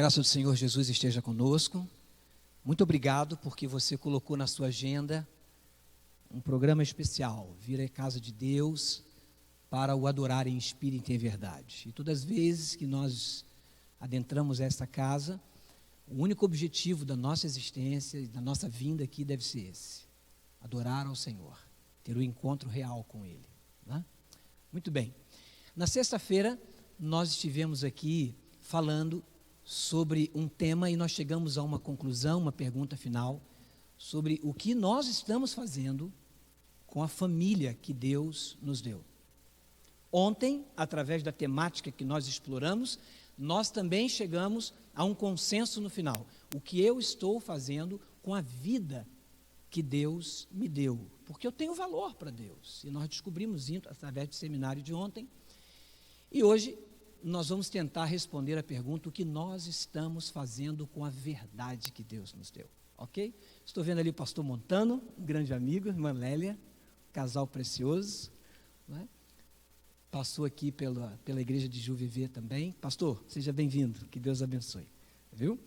graça do Senhor Jesus esteja conosco. Muito obrigado porque você colocou na sua agenda um programa especial, vir à casa de Deus para o adorar em espírito e em verdade. E todas as vezes que nós adentramos esta casa, o único objetivo da nossa existência e da nossa vinda aqui deve ser esse: adorar ao Senhor, ter um encontro real com Ele, né? Muito bem, na sexta-feira nós estivemos aqui falando sobre um tema e nós chegamos a uma conclusão, uma pergunta final, sobre o que nós estamos fazendo com a família que Deus nos deu. Ontem, através da temática que nós exploramos, nós também chegamos a um consenso no final. O que eu estou fazendo com a vida que Deus me deu, porque eu tenho valor para Deus. E nós descobrimos isso através do seminário de ontem. E hoje nós vamos tentar responder a pergunta: o que nós estamos fazendo com a verdade que Deus nos deu, ok? Estou vendo ali o pastor Montano, um grande amigo, irmã Lélia, casal precioso, né? Passou aqui pela igreja de Juviver também. Pastor, seja bem-vindo, que Deus abençoe, viu?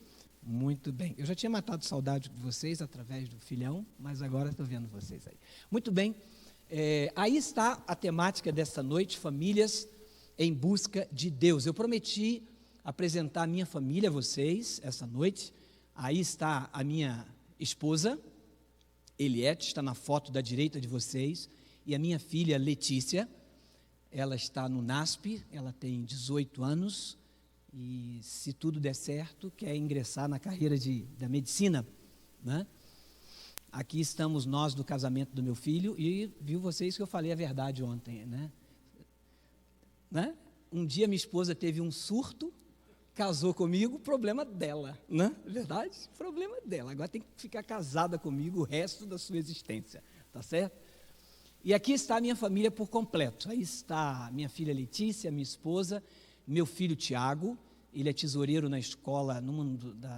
Muito bem, eu já tinha matado saudade de vocês através do filhão, mas agora estou vendo vocês aí. Muito bem, aí está a temática desta noite: famílias em busca de Deus. Eu prometi apresentar a minha família a vocês essa noite. Aí está a minha esposa, Eliette, está na foto da direita de vocês, e a minha filha Letícia. Ela está no NASP, ela tem 18 anos, e se tudo der certo, quer ingressar na carreira da medicina, né? Aqui estamos nós do casamento do meu filho, e viu vocês que eu falei a verdade ontem, né? Um dia minha esposa teve um surto, casou comigo, problema dela, né? Verdade? Problema dela. Agora tem que ficar casada comigo o resto da sua existência, tá certo? E aqui está a minha família por completo. Aí está minha filha Letícia, minha esposa, meu filho Tiago. Ele é tesoureiro na escola, numa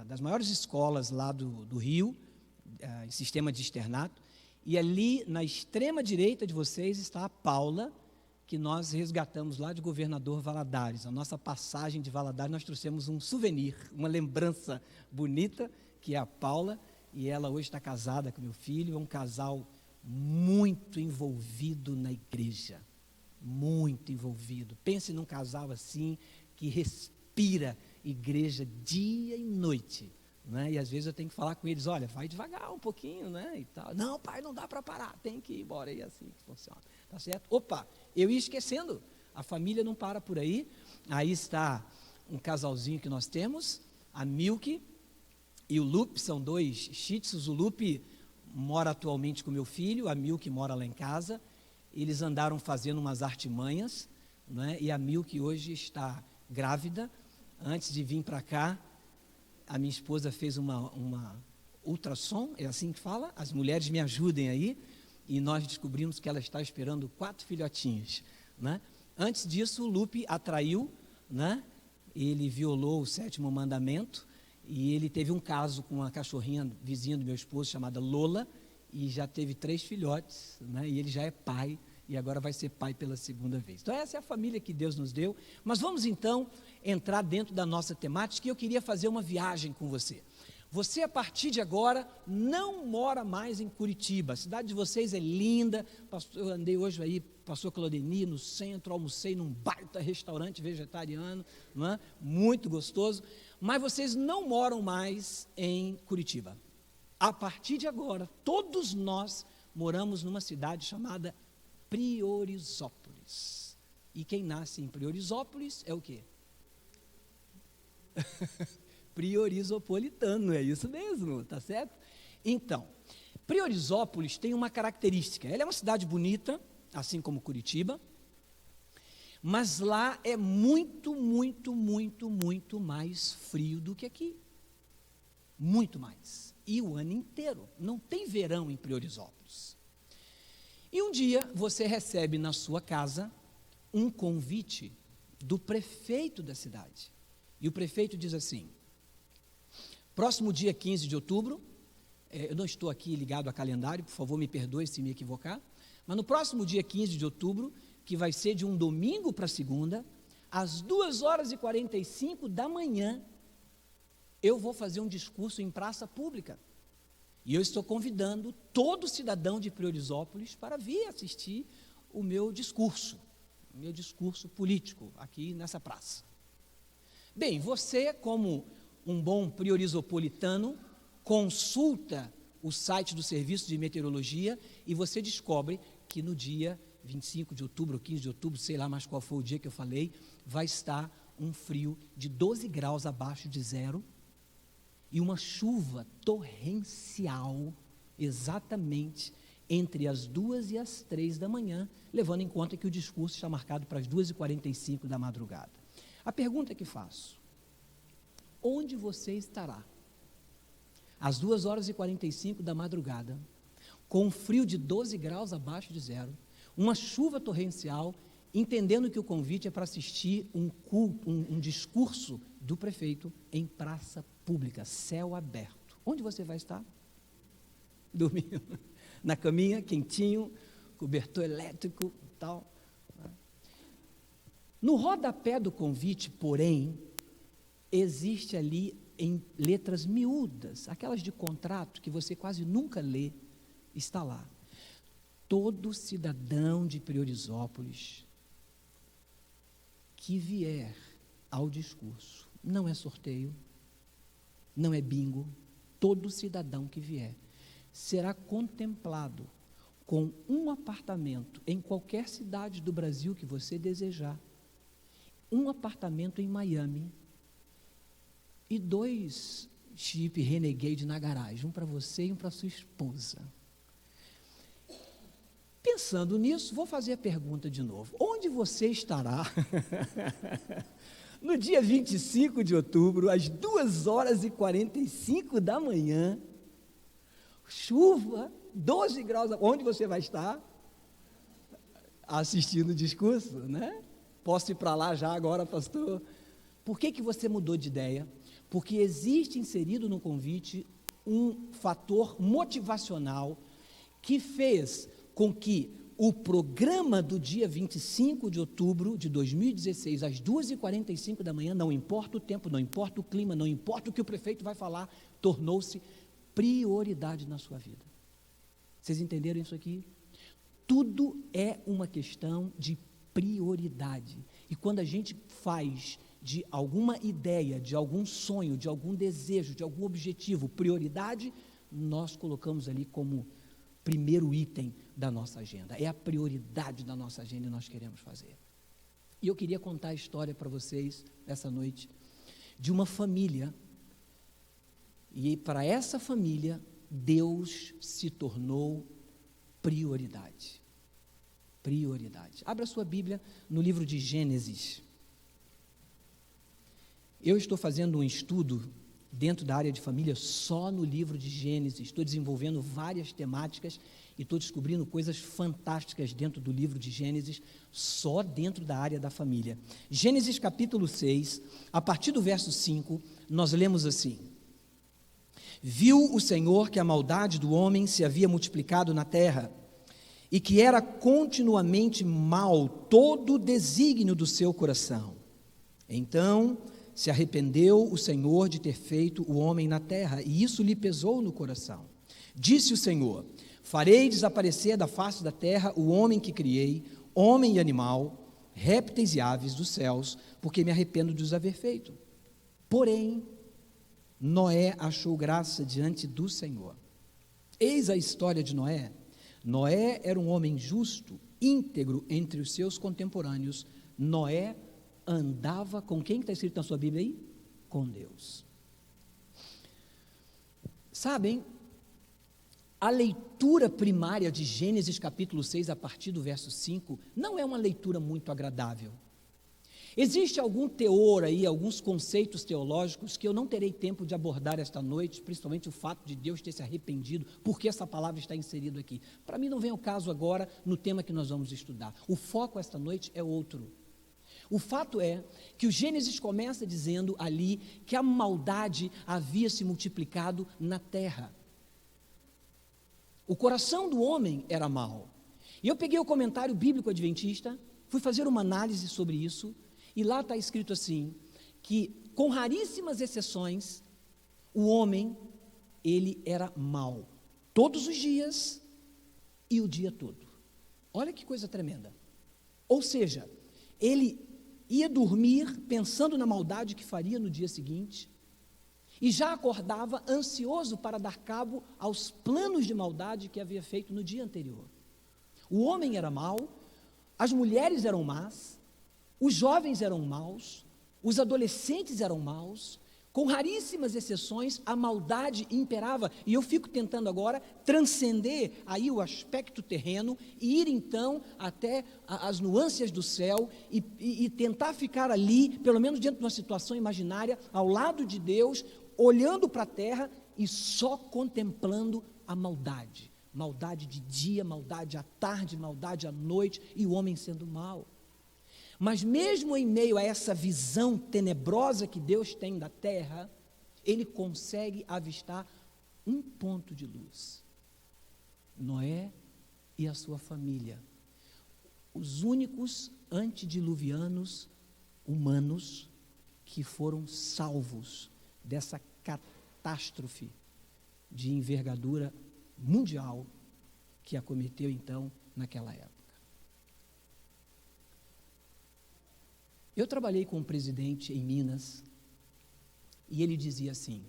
das maiores escolas lá do Rio, em sistema de externato. E ali na extrema direita de vocês está a Paula, que nós resgatamos lá de Governador Valadares. A nossa passagem de Valadares, nós trouxemos um souvenir, uma lembrança bonita, que é a Paula, e ela hoje está casada com meu filho. É um casal muito envolvido na igreja, muito envolvido. Pense num casal assim, que respira igreja dia e noite, né? E às vezes eu tenho que falar com eles: olha, vai devagar um pouquinho, né? E tal. Não, pai, não dá para parar, tem que ir embora. E é assim que funciona, tá certo? Opa, eu ia esquecendo, a família não para por aí. Aí está um casalzinho que nós temos, a Milky e o Lupe, são dois shih tzus. O Lupe mora atualmente com meu filho, a Milky mora lá em casa. Eles andaram fazendo umas artimanhas, né? E a Milky hoje está grávida. Antes de vir para cá, a minha esposa fez uma ultrassom, é assim que fala? As mulheres me ajudem aí. E nós descobrimos que ela está esperando 4 filhotinhos, né? Antes disso, o Lupe atraiu, né? Ele violou o 7º mandamento, e ele teve um caso com uma cachorrinha vizinha do meu esposo, chamada Lola, e já teve 3 filhotes, né? E ele já é pai, e agora vai ser pai pela 2ª vez. Então essa é a família que Deus nos deu. Mas vamos então entrar dentro da nossa temática, e eu queria fazer uma viagem com você. Você, a partir de agora, não mora mais em Curitiba. A cidade de vocês é linda. Eu andei hoje aí, pastor Claudemir, no centro, almocei num baita restaurante vegetariano, não é? Muito gostoso. Mas vocês não moram mais em Curitiba. A partir de agora, todos nós moramos numa cidade chamada Priorizópolis. E quem nasce em Priorizópolis é o quê? Priorizopolitano, é isso mesmo, tá certo? Então, Priorizópolis tem uma característica: ela é uma cidade bonita, assim como Curitiba, mas lá é muito, muito, muito, muito mais frio do que aqui. Muito mais. E o ano inteiro. Não tem verão em Priorizópolis. E um dia você recebe na sua casa um convite do prefeito da cidade. E o prefeito diz assim: próximo dia 15 de outubro, eu não estou aqui ligado a calendário, por favor me perdoe se me equivocar, mas no próximo dia 15 de outubro, que vai ser de um domingo para segunda, às 2h45 da manhã, eu vou fazer um discurso em praça pública. E eu estou convidando todo cidadão de Priorizópolis para vir assistir o meu discurso político aqui nessa praça. Bem, você, como um bom priorizopolitano, consulta o site do Serviço de Meteorologia e você descobre que no dia 25 de outubro ou 15 de outubro, sei lá mais qual foi o dia que eu falei, vai estar um frio de 12 graus abaixo de zero e uma chuva torrencial exatamente entre as 2 e as 3 da manhã, levando em conta que o discurso está marcado para as 2h45 da madrugada. A pergunta que faço: onde você estará às 2h45 da madrugada, com um frio de 12 graus abaixo de zero, uma chuva torrencial, entendendo que o convite é para assistir um discurso do prefeito em praça pública, céu aberto? Onde você vai estar? Dormindo, na caminha, quentinho, cobertor elétrico e tal. No rodapé do convite, porém, existe ali em letras miúdas, aquelas de contrato que você quase nunca lê, está lá: todo cidadão de Priorizópolis que vier ao discurso, não é sorteio, não é bingo, todo cidadão que vier será contemplado com um apartamento em qualquer cidade do Brasil que você desejar, um apartamento em Miami e 2 Jeep Renegade na garagem, um para você e um para sua esposa. Pensando nisso, vou fazer a pergunta de novo: onde você estará no dia 25 de outubro, às 2h45 da manhã, chuva, 12 graus, onde você vai estar? Assistindo o discurso, né? Posso ir para lá já agora, pastor? Por que você mudou de ideia? Porque existe inserido no convite um fator motivacional que fez com que o programa do dia 25 de outubro de 2016, às 2h45 da manhã, não importa o tempo, não importa o clima, não importa o que o prefeito vai falar, tornou-se prioridade na sua vida. Vocês entenderam isso aqui? Tudo é uma questão de prioridade. E quando a gente faz de alguma ideia, de algum sonho, de algum desejo, de algum objetivo, prioridade, nós colocamos ali como primeiro item da nossa agenda. É a prioridade da nossa agenda e nós queremos fazer. E eu queria contar a história para vocês, essa noite, de uma família. E para essa família, Deus se tornou prioridade. Prioridade. Abra sua Bíblia no livro de Gênesis. Eu estou fazendo um estudo dentro da área de família só no livro de Gênesis. Estou desenvolvendo várias temáticas e estou descobrindo coisas fantásticas dentro do livro de Gênesis, só dentro da área da família. Gênesis capítulo 6, a partir do verso 5, nós lemos assim: viu o Senhor que a maldade do homem se havia multiplicado na terra, e que era continuamente mau todo o desígnio do seu coração. Então se arrependeu o Senhor de ter feito o homem na terra, e isso lhe pesou no coração. Disse o Senhor: farei desaparecer da face da terra o homem que criei, homem e animal, répteis e aves dos céus, porque me arrependo de os haver feito. Porém, Noé achou graça diante do Senhor. Eis a história de Noé. Noé era um homem justo, íntegro entre os seus contemporâneos. Noé andava com quem está escrito na sua Bíblia aí? Com Deus. Sabem, a leitura primária de Gênesis capítulo 6, a partir do verso 5, não é uma leitura muito agradável. Existe algum teor aí, alguns conceitos teológicos que eu não terei tempo de abordar esta noite, principalmente o fato de Deus ter se arrependido, porque essa palavra está inserida aqui. Para mim não vem ao caso agora no tema que nós vamos estudar. O foco esta noite é outro. O fato é que o Gênesis começa dizendo ali que a maldade havia se multiplicado na terra. O coração do homem era mau. E eu peguei o comentário bíblico adventista, fui fazer uma análise sobre isso, e lá está escrito assim, que com raríssimas exceções, o homem, ele era mau, todos os dias e o dia todo. Olha que coisa tremenda. Ou seja, ele ia dormir pensando na maldade que faria no dia seguinte, e já acordava ansioso para dar cabo aos planos de maldade que havia feito no dia anterior. O homem era mau, as mulheres eram más, os jovens eram maus, os adolescentes eram maus, com raríssimas exceções, a maldade imperava. E eu fico tentando agora transcender aí o aspecto terreno e ir então até as nuances do céu e tentar ficar ali, pelo menos dentro de uma situação imaginária, ao lado de Deus, olhando para a terra e só contemplando a maldade. Maldade de dia, maldade à tarde, maldade à noite, e o homem sendo mau. Mas mesmo em meio a essa visão tenebrosa que Deus tem da terra, ele consegue avistar um ponto de luz. Noé e a sua família, os únicos antediluvianos humanos que foram salvos dessa catástrofe de envergadura mundial que acometeu então naquela época. Eu trabalhei com um presidente em Minas e ele dizia assim: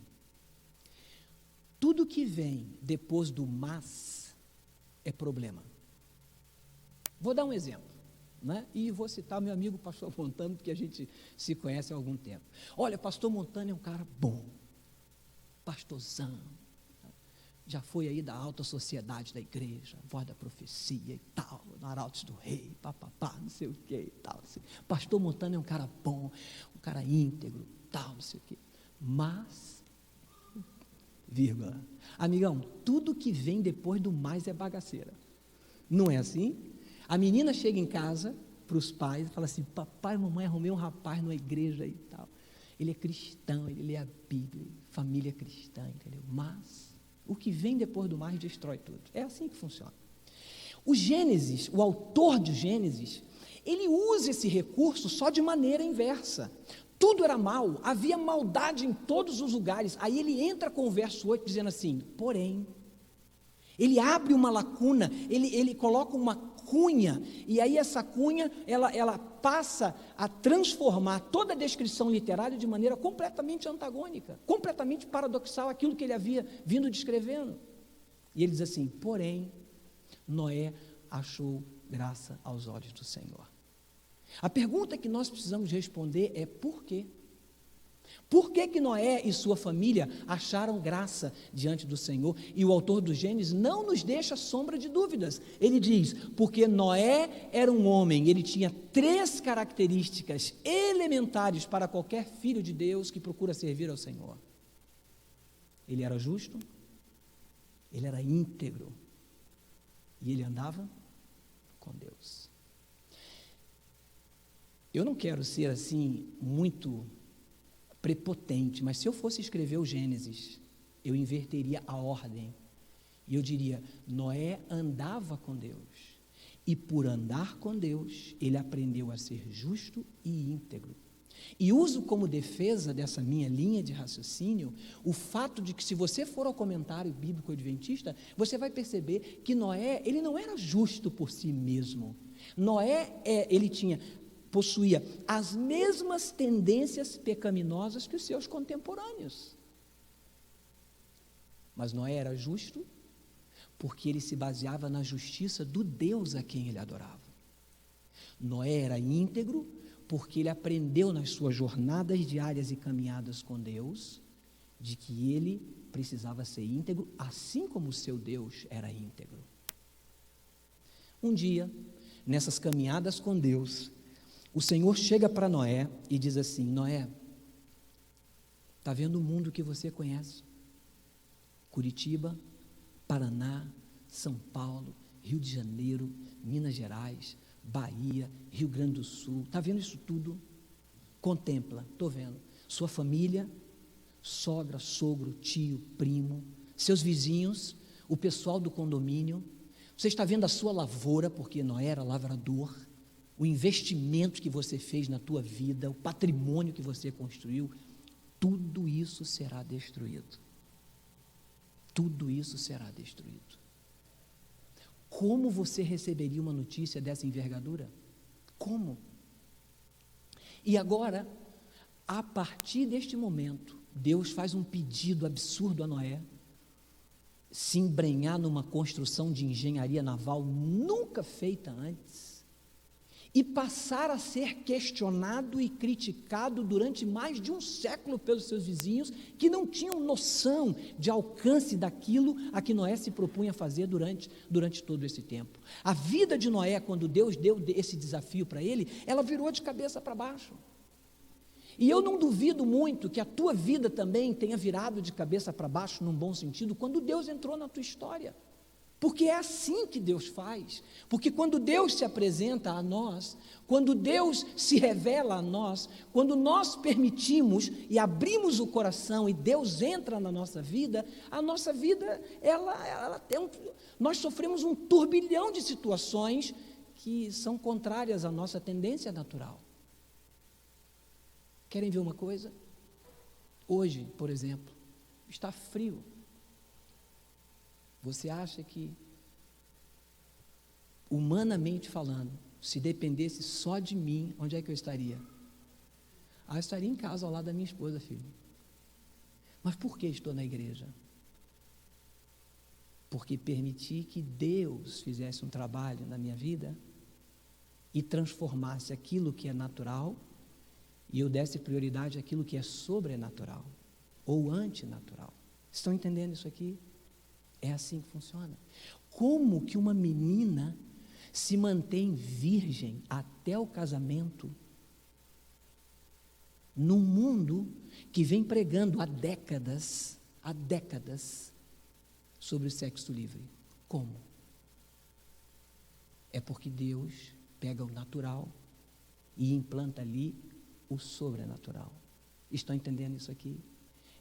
tudo que vem depois do mas é problema. Vou dar um exemplo, né? E vou citar meu amigo pastor Montano, porque a gente se conhece há algum tempo. Olha, pastor Montano é um cara bom, pastorzão, já foi aí da alta sociedade da igreja, voz da profecia e tal, no Arautos do Rei, papapá, não sei o que e tal. Assim. Pastor Montano é um cara bom, um cara íntegro, tal, não sei o que. Mas, vírgula, amigão, tudo que vem depois do mais é bagaceira. Não é assim? A menina chega em casa para os pais e fala assim: papai e mamãe, arrumei um rapaz numa igreja e tal. Ele é cristão, ele lê a Bíblia, família cristã, entendeu? Mas o que vem depois do mais destrói tudo. É assim que funciona. O Gênesis, o autor de Gênesis, ele usa esse recurso só de maneira inversa. Tudo era mal, havia maldade em todos os lugares. Aí ele entra com o verso 8 dizendo assim: porém, ele abre uma lacuna, ele coloca uma cunha, e aí essa cunha, ela passa a transformar toda a descrição literária de maneira completamente antagônica, completamente paradoxal àquilo que ele havia vindo descrevendo. E ele diz assim: porém, Noé achou graça aos olhos do Senhor. A pergunta que nós precisamos responder é: por quê? Por que Noé e sua família acharam graça diante do Senhor? E o autor do Gênesis não nos deixa sombra de dúvidas. Ele diz: porque Noé era um homem, ele tinha 3 características elementares para qualquer filho de Deus que procura servir ao Senhor. Ele era justo, ele era íntegro e ele andava com Deus. Eu não quero ser assim muito prepotente, mas se eu fosse escrever o Gênesis, eu inverteria a ordem, e eu diria: Noé andava com Deus, e por andar com Deus, ele aprendeu a ser justo e íntegro. E uso como defesa dessa minha linha de raciocínio o fato de que, se você for ao comentário bíblico adventista, você vai perceber que Noé, ele não era justo por si mesmo. Noé, possuía as mesmas tendências pecaminosas que os seus contemporâneos. Mas Noé era justo porque ele se baseava na justiça do Deus a quem ele adorava. Noé era íntegro porque ele aprendeu nas suas jornadas diárias e caminhadas com Deus de que ele precisava ser íntegro, assim como o seu Deus era íntegro. Um dia, nessas caminhadas com Deus, o Senhor chega para Noé e diz assim: Noé, está vendo o mundo que você conhece? Curitiba, Paraná, São Paulo, Rio de Janeiro, Minas Gerais, Bahia, Rio Grande do Sul, está vendo isso tudo? Contempla, estou vendo. Sua família, sogra, sogro, tio, primo, seus vizinhos, o pessoal do condomínio. Você está vendo a sua lavoura, porque Noé era lavrador, o investimento que você fez na tua vida, o patrimônio que você construiu. tudo isso será destruído. Tudo isso será destruído. Como você receberia uma notícia dessa envergadura? Como? E agora, a partir deste momento, Deus faz um pedido absurdo a Noé, se embrenhar numa construção de engenharia naval nunca feita antes, e passar a ser questionado e criticado durante mais de um século pelos seus vizinhos, que não tinham noção de alcance daquilo a que Noé se propunha fazer durante todo esse tempo. A vida de Noé, quando Deus deu esse desafio para ele, ela virou de cabeça para baixo. E eu não duvido muito que a tua vida também tenha virado de cabeça para baixo, num bom sentido, quando Deus entrou na tua história. Porque é assim que Deus faz. Porque quando Deus se apresenta a nós, quando Deus se revela a nós, quando nós permitimos e abrimos o coração e Deus entra na nossa vida, a nossa vida, nós sofremos um turbilhão de situações que são contrárias à nossa tendência natural. Querem ver uma coisa? Hoje, por exemplo, está frio. Você acha que, humanamente falando, se dependesse só de mim, onde é que eu estaria? Eu estaria em casa ao lado da minha esposa, filho. Mas por que estou na igreja? Porque permiti que Deus fizesse um trabalho na minha vida e transformasse aquilo que é natural e eu desse prioridade àquilo que é sobrenatural ou antinatural. Estão entendendo isso aqui? É assim que funciona. Como que uma menina se mantém virgem até o casamento num mundo que vem pregando há décadas sobre o sexo livre? Como? É porque Deus pega o natural e implanta ali o sobrenatural. Estão entendendo isso aqui?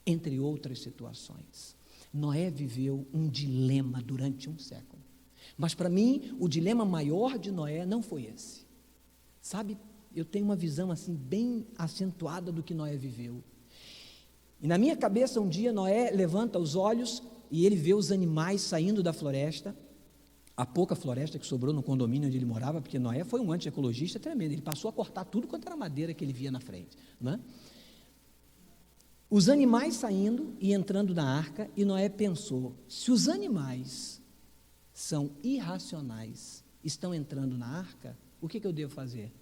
Entre outras situações. Noé viveu um dilema durante um século. Mas para mim, o dilema maior de Noé não foi esse. Sabe, eu tenho uma visão assim bem acentuada do que Noé viveu. E na minha cabeça, um dia, Noé levanta os olhos e ele vê os animais saindo da floresta, a pouca floresta que sobrou no condomínio onde ele morava, porque Noé foi um anti-ecologista tremendo, ele passou a cortar tudo quanto era madeira que ele via na frente, né? Os animais saindo e entrando na arca, e Noé pensou, se os animais são irracionais, estão entrando na arca, o que eu devo fazer?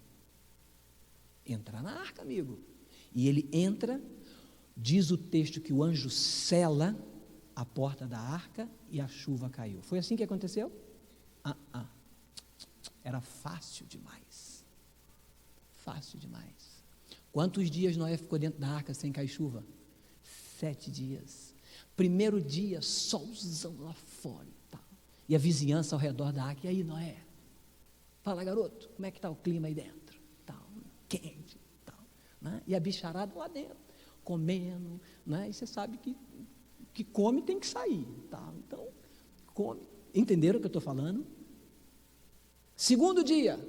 Entrar na arca, amigo. E ele entra, diz o texto que o anjo sela a porta da arca e a chuva caiu. Foi assim que aconteceu? Era fácil demais. Fácil demais. Quantos dias Noé ficou dentro da arca sem cair chuva? 7 dias. Primeiro dia, solzão lá fora e tal. E a vizinhança ao redor da arca. E aí, Noé? Fala, garoto, como é que está o clima aí dentro? Tal, quente, tal, né? E a bicharada lá dentro, comendo, né? E você sabe que come tem que sair, tá? Então, come. Entenderam o que eu estou falando? Segundo dia,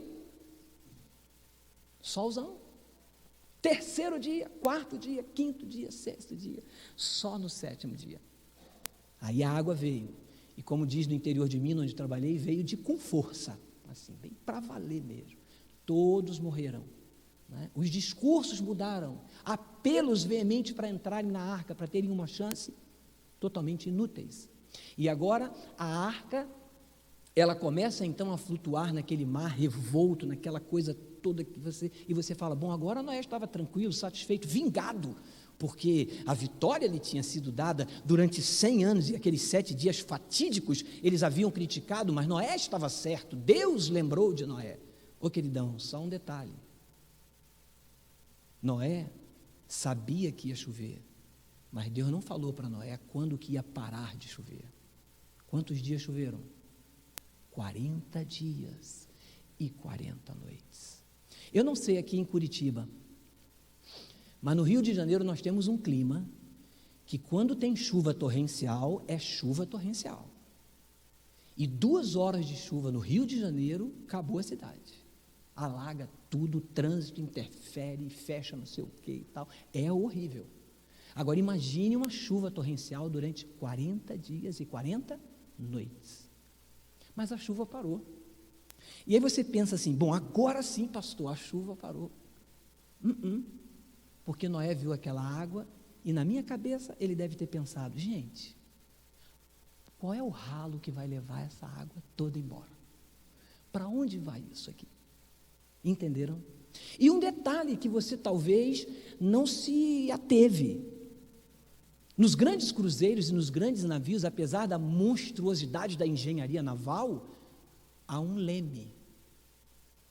solzão. Terceiro dia, quarto dia, quinto dia, sexto dia, só no 7º dia. Aí a água veio, e como diz no interior de Minas, onde trabalhei, veio com força, assim, bem para valer mesmo. Todos morreram, né? Os discursos mudaram, apelos veementes para entrarem na arca, para terem uma chance, totalmente inúteis. E agora a arca, ela começa então a flutuar naquele mar revolto, naquela coisa toda que você fala, bom, agora Noé estava tranquilo, satisfeito, vingado, porque a vitória lhe tinha sido dada durante 100 anos, e aqueles 7 dias fatídicos, eles haviam criticado, mas Noé estava certo, Deus lembrou de Noé. Ô queridão, só um detalhe, Noé sabia que ia chover, mas Deus não falou para Noé quando que ia parar de chover. Quantos dias choveram? 40 dias e 40 noites. Eu não sei aqui em Curitiba, mas no Rio de Janeiro nós temos um clima que quando tem chuva torrencial, é chuva torrencial. E 2 horas de chuva no Rio de Janeiro, acabou a cidade. Alaga tudo, o trânsito interfere, fecha não sei o que e tal. É horrível. Agora imagine uma chuva torrencial durante 40 dias e 40 noites. Mas a chuva parou. E aí você pensa assim, bom, agora sim, pastor, a chuva parou. Porque Noé viu aquela água e na minha cabeça ele deve ter pensado, gente, qual é o ralo que vai levar essa água toda embora? Para onde vai isso aqui? Entenderam? E um detalhe que você talvez não se ateve. Nos grandes cruzeiros e nos grandes navios, apesar da monstruosidade da engenharia naval, há um leme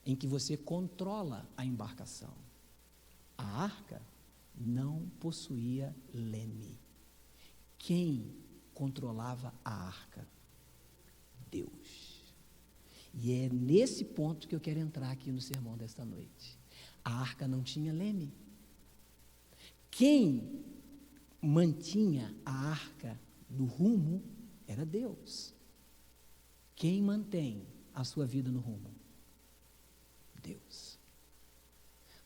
em que você controla a embarcação. A arca não possuía leme. Quem controlava a arca? Deus. E é nesse ponto que eu quero entrar aqui no sermão desta noite. A arca não tinha leme. Quem mantinha a arca no rumo era Deus. Quem mantém a sua vida no rumo? Deus.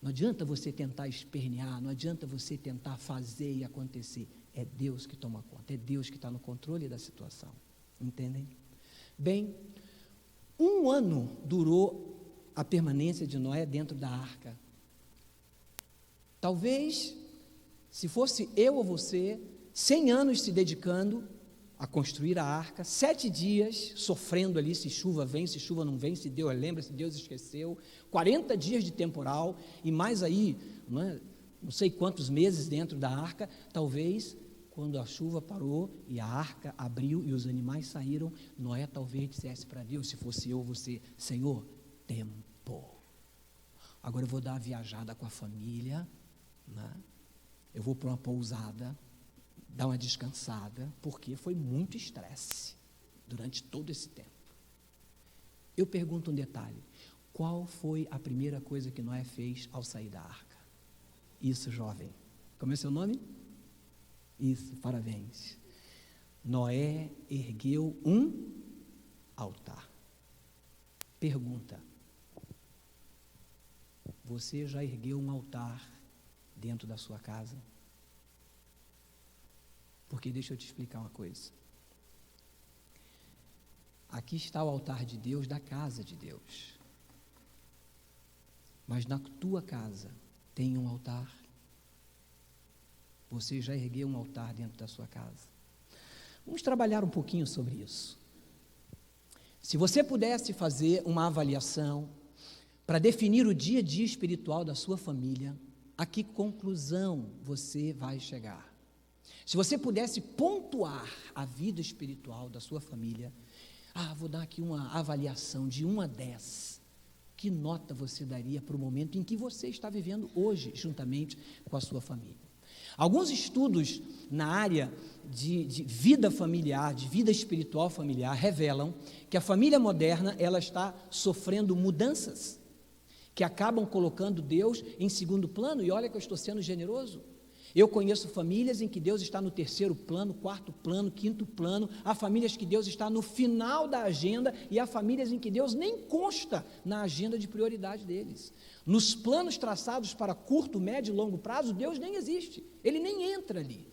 Não adianta você tentar espernear, não adianta você tentar fazer e acontecer. É Deus que toma conta, é Deus que está no controle da situação. Entendem? Bem, 1 ano durou a permanência de Noé dentro da arca. Talvez, se fosse eu ou você, 100 anos se dedicando a construir a arca, 7 dias sofrendo ali, se chuva vem, se chuva não vem, se Deus lembra, se Deus esqueceu, 40 dias de temporal, e mais aí, não sei quantos meses dentro da arca, talvez, quando a chuva parou e a arca abriu e os animais saíram, Noé talvez dissesse para Deus, se fosse eu ou você, Senhor, tempo. Agora eu vou dar uma viajada com a família, eu vou para uma pousada, dar uma descansada, porque foi muito estresse durante todo esse tempo. Eu pergunto um detalhe, qual foi a primeira coisa que Noé fez ao sair da arca? Isso, jovem. Como é seu nome? Isso, parabéns. Noé ergueu um altar. Pergunta, você já ergueu um altar dentro da sua casa? Porque deixa eu te explicar uma coisa. Aqui está o altar de Deus, da casa de Deus. Mas na tua casa tem um altar? Você já ergueu um altar dentro da sua casa? Vamos trabalhar um pouquinho sobre isso. Se você pudesse fazer uma avaliação para definir o dia a dia espiritual da sua família, a que conclusão você vai chegar? Se você pudesse pontuar a vida espiritual da sua família, vou dar aqui uma avaliação de 1 a 10. Que nota você daria para o momento em que você está vivendo hoje, juntamente com a sua família? Alguns estudos na área de vida familiar, de vida espiritual familiar, revelam que a família moderna, ela está sofrendo mudanças que acabam colocando Deus em segundo plano, e olha que eu estou sendo generoso. Eu conheço famílias em que Deus está no 3º plano, 4º plano, 5º plano, há famílias que Deus está no final da agenda, e há famílias em que Deus nem consta na agenda de prioridade deles. Nos planos traçados para curto, médio e longo prazo, Deus nem existe, Ele nem entra ali.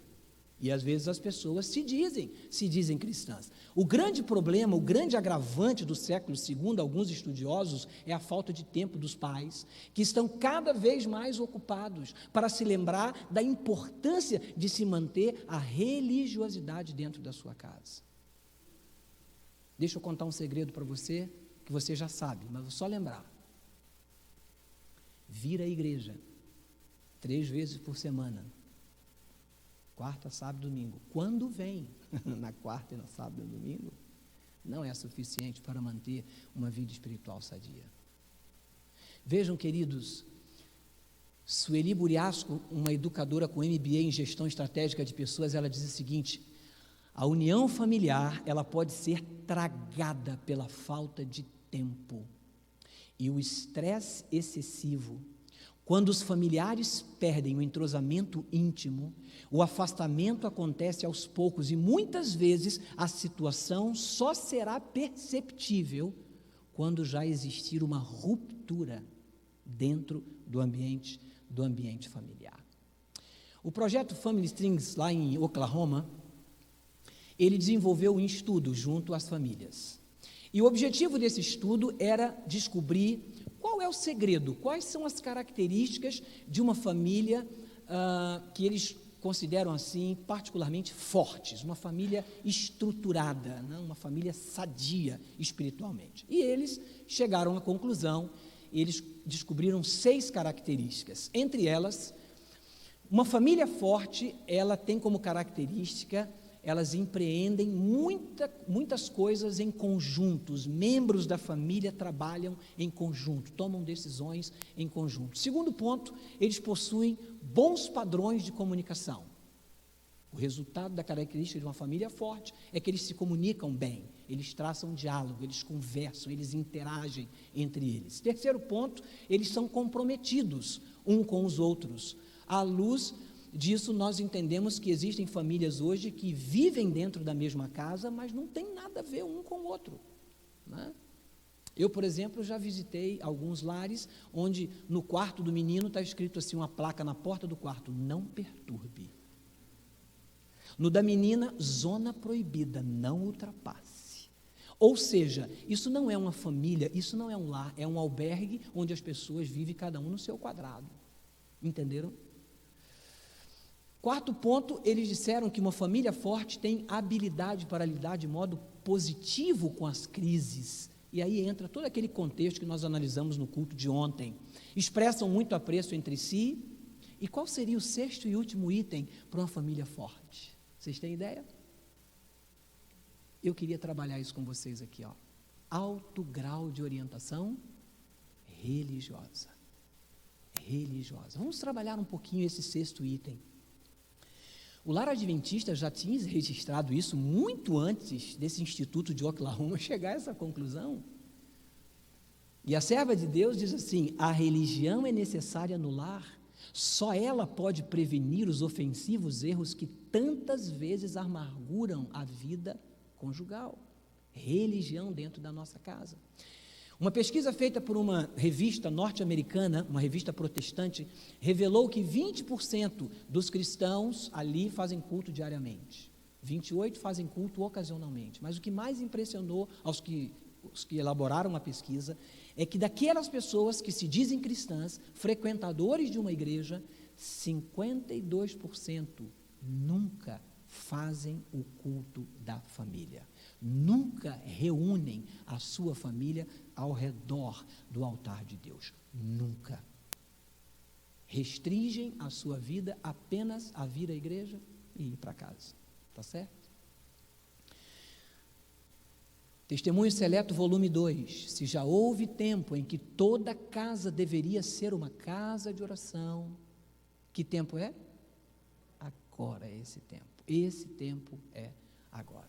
E às vezes as pessoas se dizem cristãs. O grande problema, o grande agravante do século II, alguns estudiosos, é a falta de tempo dos pais, que estão cada vez mais ocupados para se lembrar da importância de se manter a religiosidade dentro da sua casa. Deixa eu contar um segredo para você, que você já sabe, mas vou só lembrar. Vir à igreja 3 vezes por semana, quarta, sábado e domingo. Quando vem na quarta e no sábado e no domingo, não é suficiente para manter uma vida espiritual sadia. Vejam, queridos, Sueli Buriasco, uma educadora com MBA em gestão estratégica de pessoas, ela diz o seguinte: a união familiar, ela pode ser tragada pela falta de tempo. E o estresse excessivo, quando os familiares perdem o entrosamento íntimo, o afastamento acontece aos poucos e muitas vezes a situação só será perceptível quando já existir uma ruptura dentro do ambiente familiar. O projeto Family Strings, lá em Oklahoma, ele desenvolveu um estudo junto às famílias. E o objetivo desse estudo era descobrir qual é o segredo, quais são as características de uma família que eles consideram assim particularmente fortes, uma família estruturada, né? Uma família sadia espiritualmente. E eles chegaram à conclusão, eles descobriram 6 características. Entre elas, uma família forte, ela tem como característica, elas empreendem muitas coisas em conjunto, os membros da família trabalham em conjunto, tomam decisões em conjunto. Segundo ponto, eles possuem bons padrões de comunicação. O resultado da característica de uma família forte é que eles se comunicam bem, eles traçam diálogo, eles conversam, eles interagem entre eles. Terceiro ponto, eles são comprometidos um com os outros. À luz disso, nós entendemos que existem famílias hoje que vivem dentro da mesma casa, mas não tem nada a ver um com o outro, né? Eu, por exemplo, já visitei alguns lares onde no quarto do menino está escrito assim, uma placa na porta do quarto, não perturbe. No da menina, zona proibida, não ultrapasse. Ou seja, isso não é uma família, isso não é um lar, é um albergue onde as pessoas vivem cada um no seu quadrado. Entenderam? Quarto ponto, eles disseram que uma família forte tem habilidade para lidar de modo positivo com as crises. E aí entra todo aquele contexto que nós analisamos no culto de ontem. Expressam muito apreço entre si. E qual seria o sexto e último item para uma família forte? Vocês têm ideia? Eu queria trabalhar isso com vocês aqui, ó. Alto grau de orientação religiosa. Religiosa. Vamos trabalhar um pouquinho esse sexto item. O Lar Adventista já tinha registrado isso muito antes desse Instituto de Oklahoma chegar a essa conclusão. E a serva de Deus diz assim, a religião é necessária no lar, só ela pode prevenir os ofensivos erros que tantas vezes amarguram a vida conjugal. Religião dentro da nossa casa. Uma pesquisa feita por uma revista norte-americana, uma revista protestante, revelou que 20% dos cristãos ali fazem culto diariamente. 28% fazem culto ocasionalmente. Mas o que mais impressionou os que elaboraram a pesquisa é que daquelas pessoas que se dizem cristãs, frequentadores de uma igreja, 52% nunca fazem o culto da família. Nunca reúnem a sua família ao redor do altar de Deus. Nunca. Restringem a sua vida apenas a vir à igreja e ir para casa. Está certo? Testemunho Seleto, volume 2. Se já houve tempo em que toda casa deveria ser uma casa de oração, que tempo é? Agora é esse tempo. Esse tempo é agora.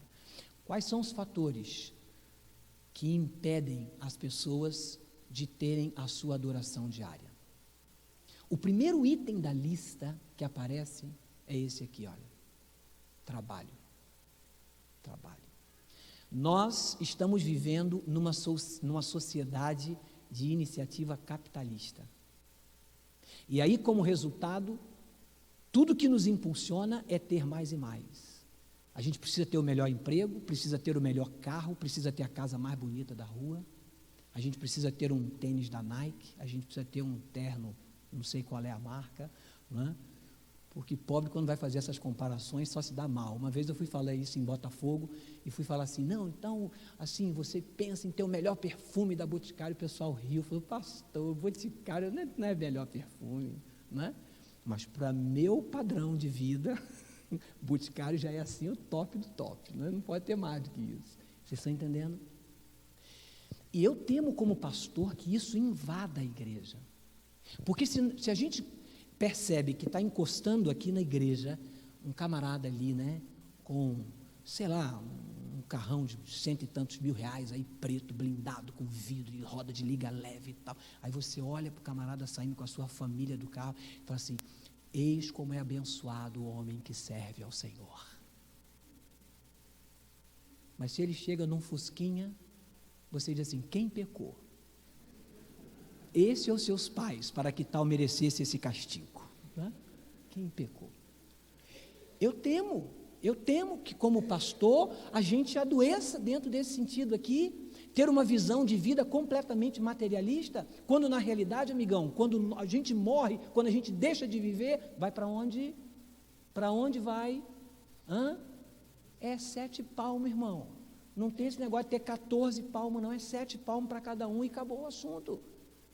Quais são os fatores que impedem as pessoas de terem a sua adoração diária? O primeiro item da lista que aparece é esse aqui, olha. Trabalho. Trabalho. Nós estamos vivendo numa sociedade de iniciativa capitalista. E aí, como resultado, tudo que nos impulsiona é ter mais e mais. A gente precisa ter o melhor emprego, precisa ter o melhor carro, precisa ter a casa mais bonita da rua, a gente precisa ter um tênis da Nike, a gente precisa ter um terno, não sei qual é a marca, não é? Porque pobre, quando vai fazer essas comparações, só se dá mal. Uma vez eu fui falar isso em Botafogo, e fui falar assim, não, então, assim, você pensa em ter o melhor perfume da Boticário, o pessoal riu, falou, pastor, Boticário não é melhor perfume, não é? Mas para meu padrão de vida, Boticário já é assim o top do top, né? Não pode ter mais do que isso. Vocês estão entendendo? E eu temo como pastor que isso invada a igreja. Porque se a gente percebe que está encostando aqui na igreja um camarada ali, né, com, sei lá, um carrão de 100 e tantos mil reais aí, preto, blindado, com vidro e roda de liga leve e tal. Aí você olha para o camarada saindo com a sua família do carro e fala assim, eis como é abençoado o homem que serve ao Senhor. Mas se ele chega num fusquinha, você diz assim, quem pecou? Esse ou seus pais, para que tal merecesse esse castigo? Né? Quem pecou? Eu temo que como pastor, a gente adoeça dentro desse sentido aqui, ter uma visão de vida completamente materialista, quando na realidade, amigão, quando a gente morre, quando a gente deixa de viver, vai para onde? Para onde vai? É 7 palmos, irmão. Não tem esse negócio de ter 14 palmos, não, é 7 palmos para cada um e acabou o assunto.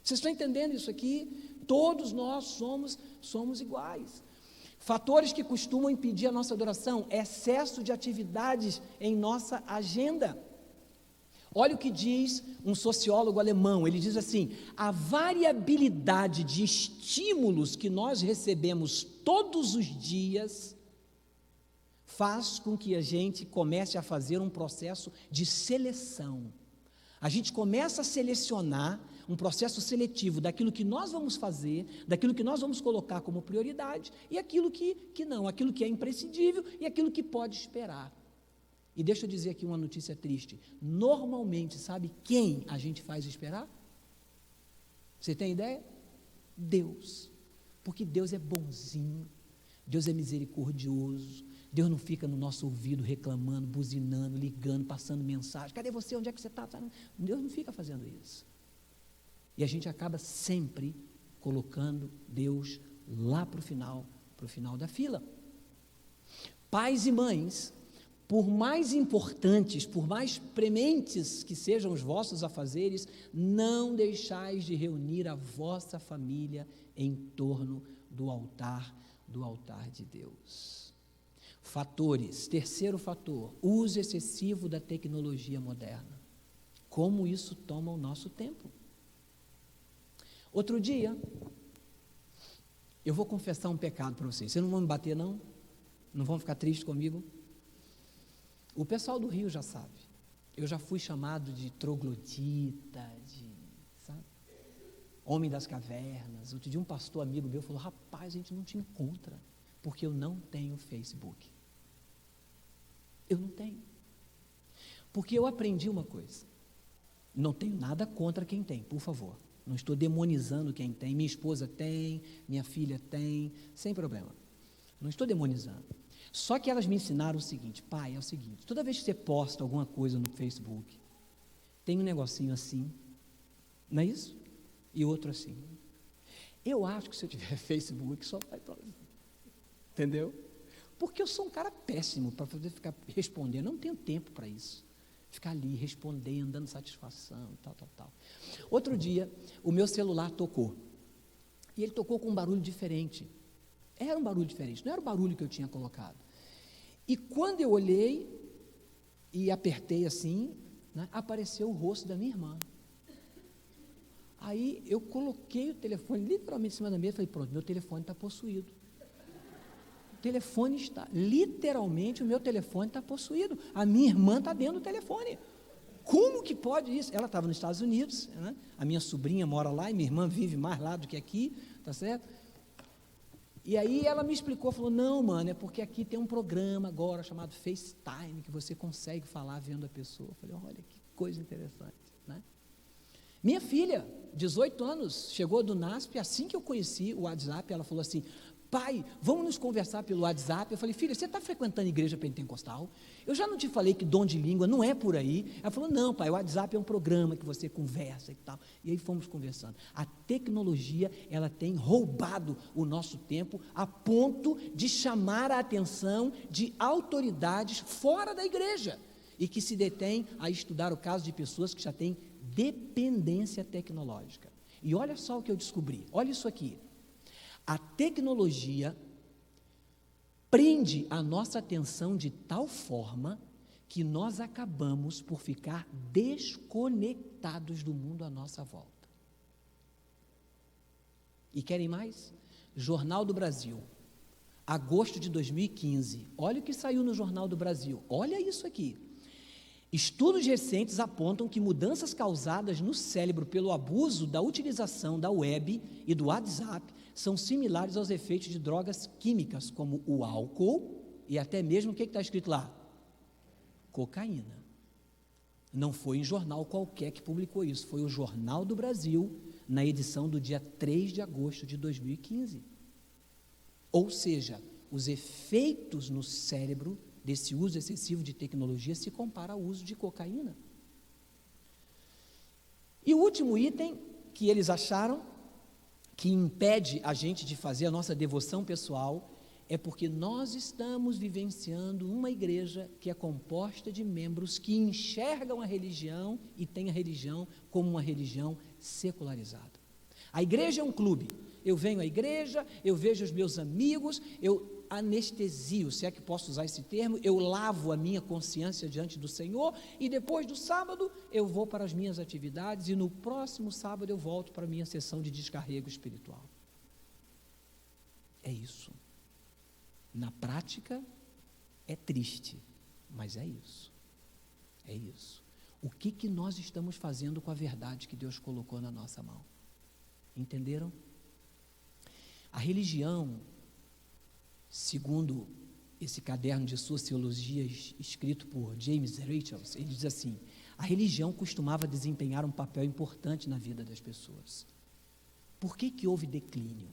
Vocês estão entendendo isso aqui? Todos nós somos iguais. Fatores que costumam impedir a nossa adoração: excesso de atividades em nossa agenda. Olha o que diz um sociólogo alemão, ele diz assim: a variabilidade de estímulos que nós recebemos todos os dias faz com que a gente comece a fazer um processo de seleção. A gente começa a selecionar um processo seletivo daquilo que nós vamos fazer, daquilo que nós vamos colocar como prioridade, e aquilo que não, aquilo que é imprescindível e aquilo que pode esperar. E deixa eu dizer aqui uma notícia triste: normalmente, sabe quem a gente faz esperar? Você tem ideia? Deus. Porque Deus é bonzinho, Deus é misericordioso, Deus não fica no nosso ouvido reclamando, buzinando, ligando, passando mensagem: cadê você, onde é que você está? Deus não fica fazendo isso. E a gente acaba sempre colocando Deus lá para o final da fila. Pais e mães, por mais importantes, por mais prementes que sejam os vossos afazeres, não deixais de reunir a vossa família em torno do altar de Deus. Fatores, terceiro fator: uso excessivo da tecnologia moderna. Como isso toma o nosso tempo? Outro dia, eu vou confessar um pecado para vocês. Vocês não vão me bater, não? Não vão ficar tristes comigo? O pessoal do Rio já sabe. Eu já fui chamado de troglodita, sabe? Homem das cavernas. Outro dia um pastor amigo meu falou: rapaz, a gente não te encontra, porque eu não tenho Facebook. Eu não tenho. Porque eu aprendi uma coisa: não tenho nada contra quem tem, por favor. Não estou demonizando quem tem. Minha esposa tem, minha filha tem, sem problema. Não estou demonizando. Só que elas me ensinaram o seguinte: pai, é o seguinte, toda vez que você posta alguma coisa no Facebook, tem um negocinho assim, não é isso? E outro assim. Eu acho que se eu tiver Facebook, só vai para... Entendeu? Porque eu sou um cara péssimo para poder ficar respondendo. Eu não tenho tempo para isso. Ficar ali respondendo, dando satisfação, tal. Outro dia, o meu celular tocou. E ele tocou com um barulho diferente. Era um barulho diferente, não era o barulho que eu tinha colocado. E quando eu olhei e apertei assim, né, apareceu o rosto da minha irmã. Aí eu coloquei o telefone literalmente em cima da mesa e falei: pronto, meu telefone está possuído. Literalmente o meu telefone está possuído. A minha irmã está dentro do telefone. Como que pode isso? Ela estava nos Estados Unidos, né? A minha sobrinha mora lá e minha irmã vive mais lá do que aqui, tá certo? E aí ela me explicou, falou: não, mano, é porque aqui tem um programa agora chamado FaceTime, que você consegue falar vendo a pessoa. Eu falei: olha que coisa interessante, né? Minha filha, 18 anos, chegou do NASP, assim que eu conheci o WhatsApp, ela falou assim: pai, vamos nos conversar pelo WhatsApp. Eu falei: filha, você está frequentando igreja pentecostal? Eu já não te falei que dom de língua não é por aí? Ela falou: não, pai, o WhatsApp é um programa que você conversa e tal. E aí fomos conversando. A tecnologia, ela tem roubado o nosso tempo a ponto de chamar a atenção de autoridades fora da igreja e que se detêm a estudar o caso de pessoas que já têm dependência tecnológica. E olha só o que eu descobri, olha isso aqui. A tecnologia prende a nossa atenção de tal forma que nós acabamos por ficar desconectados do mundo à nossa volta. E querem mais? Jornal do Brasil, agosto de 2015. Olha o que saiu no Jornal do Brasil. Olha isso aqui. Estudos recentes apontam que mudanças causadas no cérebro pelo abuso da utilização da web e do WhatsApp são similares aos efeitos de drogas químicas, como o álcool e até mesmo o que está escrito lá? Cocaína. Não foi um jornal qualquer que publicou isso, foi o Jornal do Brasil, na edição do dia 3 de agosto de 2015. Ou seja, os efeitos no cérebro desse uso excessivo de tecnologia se compara ao uso de cocaína. E o último item que eles acharam que impede a gente de fazer a nossa devoção pessoal é porque nós estamos vivenciando uma igreja que é composta de membros que enxergam a religião e têm a religião como uma religião secularizada. A igreja é um clube. Eu venho à igreja, eu vejo os meus amigos, eu anestesio, se é que posso usar esse termo, eu lavo a minha consciência diante do Senhor e depois do sábado eu vou para as minhas atividades e no próximo sábado eu volto para a minha sessão de descarrego espiritual. É isso. Na prática, é triste, mas é isso. É isso. O que nós estamos fazendo com a verdade que Deus colocou na nossa mão? Entenderam? A religião, segundo esse caderno de sociologia escrito por James Rachels, ele diz assim: a religião costumava desempenhar um papel importante na vida das pessoas. Por que houve declínio?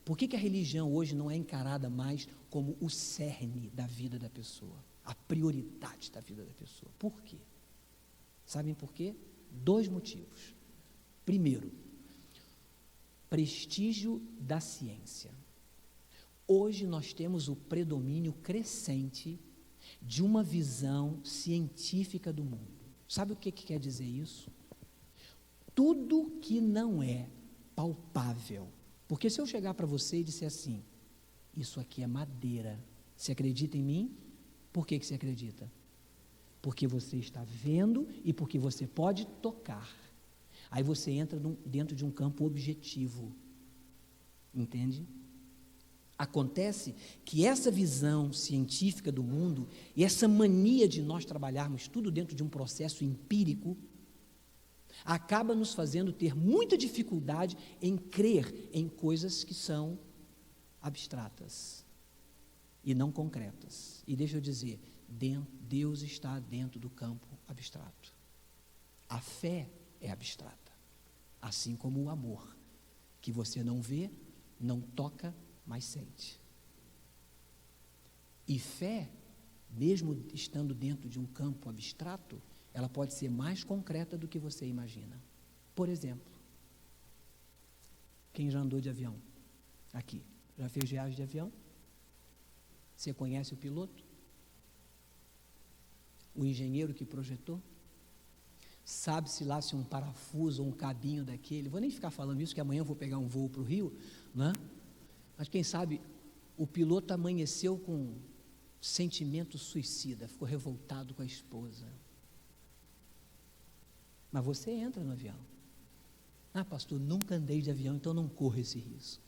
Por que a religião hoje não é encarada mais como o cerne da vida da pessoa, a prioridade da vida da pessoa? Por quê? Sabem por quê? 2 motivos. Primeiro, prestígio da ciência. Hoje nós temos o predomínio crescente de uma visão científica do mundo. Sabe o que quer dizer isso? Tudo que não é palpável. Porque se eu chegar para você e disser assim, isso aqui é madeira, você acredita em mim? Por que você acredita? Porque você está vendo e porque você pode tocar. Aí você entra dentro de um campo objetivo, entende? Acontece que essa visão científica do mundo e essa mania de nós trabalharmos tudo dentro de um processo empírico acaba nos fazendo ter muita dificuldade em crer em coisas que são abstratas e não concretas. E deixa eu dizer, Deus está dentro do campo abstrato. A fé é abstrata, assim como o amor, que você não vê, não toca, mas sente. E fé, mesmo estando dentro de um campo abstrato, ela pode ser mais concreta do que você imagina. Por exemplo, quem já andou de avião? Aqui, já fez viagem de avião? Você conhece o piloto? O engenheiro que projetou? Sabe-se lá se um parafuso ou um cabinho daquele, vou nem ficar falando isso, que amanhã eu vou pegar um voo para o Rio, né? Mas quem sabe o piloto amanheceu com sentimento suicida, ficou revoltado com a esposa. Mas você entra no avião. Ah, pastor, nunca andei de avião, então não corro esse risco.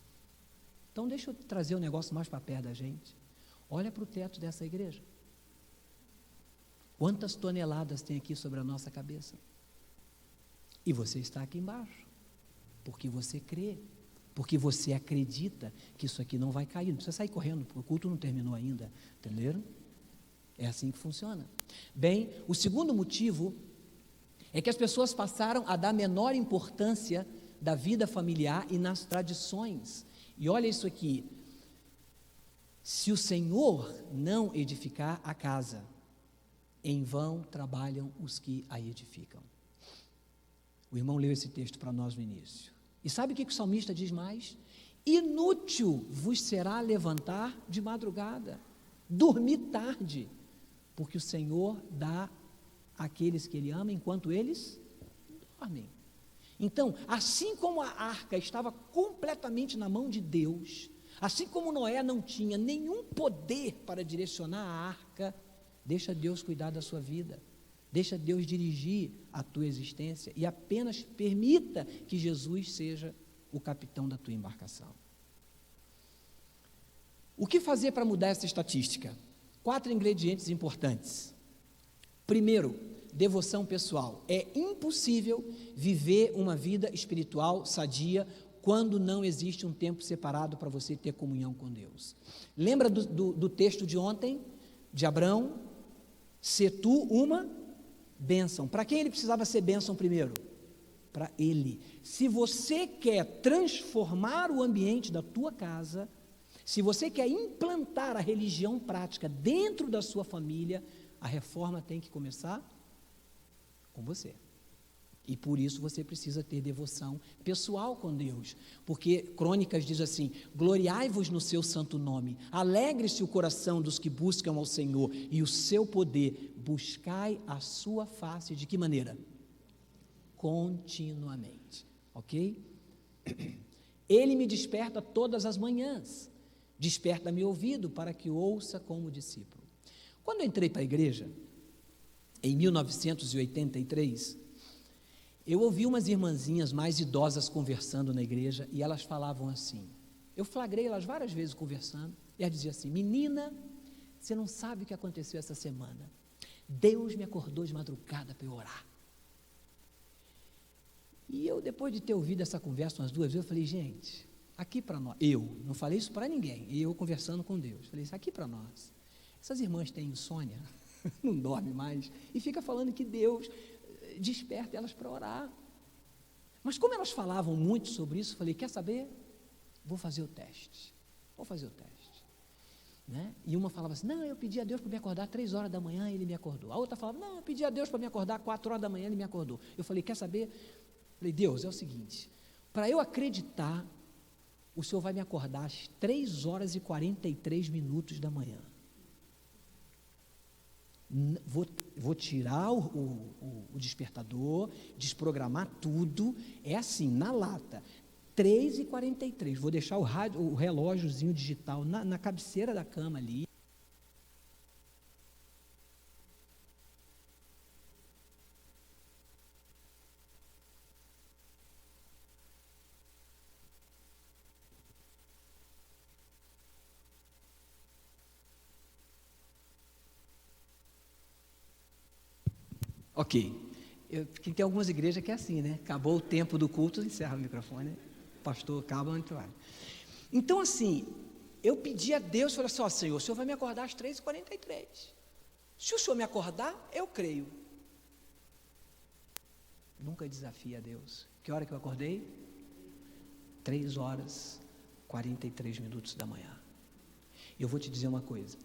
Então deixa eu trazer o negócio mais para perto da gente. Olha para o teto dessa igreja. Quantas toneladas tem aqui sobre a nossa cabeça? E você está aqui embaixo, porque você crê, porque você acredita que isso aqui não vai cair. Não precisa sair correndo, porque o culto não terminou ainda, entenderam? É assim que funciona. Bem, o segundo motivo é que as pessoas passaram a dar menor importância da vida familiar e nas tradições. E olha isso aqui, se o Senhor não edificar a casa, em vão trabalham os que a edificam. O irmão leu esse texto para nós no início. E sabe o que o salmista diz mais? Inútil vos será levantar de madrugada, dormir tarde, porque o Senhor dá àqueles que Ele ama enquanto eles dormem. Então, assim como a arca estava completamente na mão de Deus, assim como Noé não tinha nenhum poder para direcionar a arca, deixa Deus cuidar da sua vida, deixa Deus dirigir a tua existência e apenas permita que Jesus seja o capitão da tua embarcação. O que fazer para mudar essa estatística? 4 ingredientes importantes. Primeiro, devoção pessoal. É impossível viver uma vida espiritual sadia quando não existe um tempo separado para você ter comunhão com Deus. Lembra do texto de ontem, de Abraão? Se tu uma bênção. Para quem ele precisava ser bênção primeiro? Para ele. Se você quer transformar o ambiente da tua casa, Se você quer implantar a religião prática dentro da sua família, a reforma tem que começar com você. E por isso você precisa ter devoção pessoal com Deus, porque Crônicas diz assim: gloriai-vos no seu santo nome, alegre-se o coração dos que buscam ao Senhor e o seu poder, buscai a sua face. De que maneira? Continuamente, ok? Ele me desperta todas as manhãs, desperta meu ouvido para que ouça como discípulo. Quando eu entrei para a igreja, em 1983, eu ouvi umas irmãzinhas mais idosas conversando na igreja, e elas falavam assim, eu flagrei elas várias vezes conversando, e elas diziam assim: menina, você não sabe o que aconteceu essa semana, Deus me acordou de madrugada para eu orar. E eu, depois de ter ouvido essa conversa umas 2 vezes, eu falei: gente, aqui para nós, eu não falei isso para ninguém, eu conversando com Deus, falei: isso aqui para nós, essas irmãs têm insônia, não dormem mais, e fica falando que Deus desperta elas para orar. Mas como elas falavam muito sobre isso, eu falei: quer saber? Vou fazer o teste. Né? E uma falava assim: não, eu pedi a Deus para me acordar 3 horas da manhã, Ele me acordou. A outra falava: não, eu pedi a Deus para me acordar 4 horas da manhã, Ele me acordou. Eu falei: quer saber? Falei: Deus, é o seguinte, para eu acreditar, o Senhor vai me acordar às 3 horas e 43 minutos da manhã. Vou tirar o despertador, desprogramar tudo, é assim, na lata, 3h43, vou deixar o relógiozinho digital na cabeceira da cama ali. Ok, tem algumas igrejas que é assim, né? Acabou o tempo do culto, encerra o microfone, pastor acaba, então assim, eu pedi a Deus, falei assim: ó Senhor, o Senhor vai me acordar às 3h43, se o Senhor me acordar, eu creio. Nunca desafie a Deus. Que hora que eu acordei? 3h43 da manhã. Eu vou te dizer uma coisa,